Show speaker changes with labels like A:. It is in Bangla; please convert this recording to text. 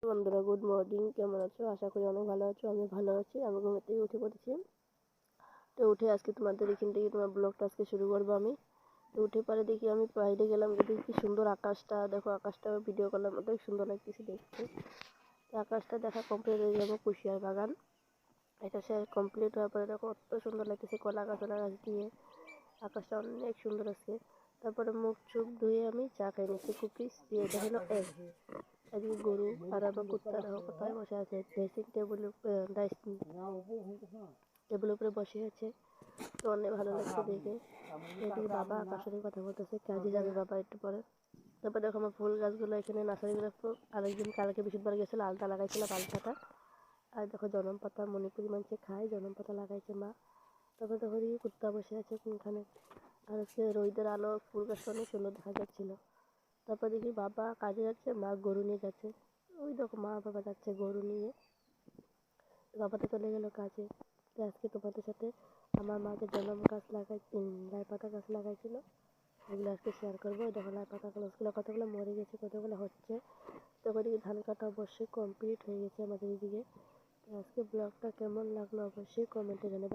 A: বন্ধুরা, গুড মর্নিং। কেমন আছো? আশা করি অনেক ভালো আছো। আমি ভালো আছি। আমি ঘুম থেকে উঠে পড়েছি। তো উঠে আজকে তোমাদের এখান থেকে তোমার ব্লগটা আজকে শুরু করবো আমি। তো উঠে পরে দেখি আমি বাইরে গেলাম, দেখি কি সুন্দর আকাশটা। দেখো আকাশটা ভিডিও করলাম, অনেক সুন্দর লাগতেছে দেখতে। তো আকাশটা দেখা কমপ্লিট হয়ে যাবো কুশিয়ার বাগান। এটা সে কমপ্লিট হওয়ার পরে দেখো কত সুন্দর লাগতেছে, কলা গাছ দিয়ে আকাশটা অনেক সুন্দর আছে। তারপরে মুখ চুখ ধুয়ে আমি চা খাই নিচ্ছি কুকিজ দিয়ে। এটা হলো এগ। এদিকে গরু আর আমার কুত্তা দেখো কোথায় বসে আছে, ড্রেসিং টেবিল উপরে বসে আছে। তো অনেক ভালো লাগছে দেখে। এদিকে বাবা কার সাথে কথা বলতেছে, কাজে যাবে বাবা একটু পরে। তারপর দেখো আমার ফুল গাছগুলো এখানে নার্সারিগুলো আরেকদিন কালকে বৃহস্পতিবার গেছিলো, আলতা লাগাইছিল পাতা। আর দেখো জনম পাতা মণিপুরি মানুষে খায়, জনম পাতা লাগাইছে মা। তারপর দেখো দিকে কুত্তা বসে আছে কোনখানে। আর আজকে রোদের আলো ফুল গাছটা অনেক সুন্দর দেখা যাচ্ছিল। তারপর দেখি বাবা কাজে যাচ্ছে, মা গরু নিয়ে যাচ্ছে। ওই দেখো মা বাবা যাচ্ছে গরু নিয়ে। বাবা তো চলে গেল কাজে। তো আজকে তোমাদের সাথে আমার মা যে জনম গাছ লাই পাতা গাছ লাগাইছিল ওগুলো আজকে শেয়ার করবো। দেখো লাই পাতা গাছগুলো কতগুলো মরে গেছে, কতগুলো হচ্ছে। তো ওদিকে ধান কাটা অবশ্যই কমপ্লিট হয়ে গেছে আমাদের এদিকে। তো আজকে ব্লগটা কেমন লাগলো অবশ্যই কমেন্টে জানাবে।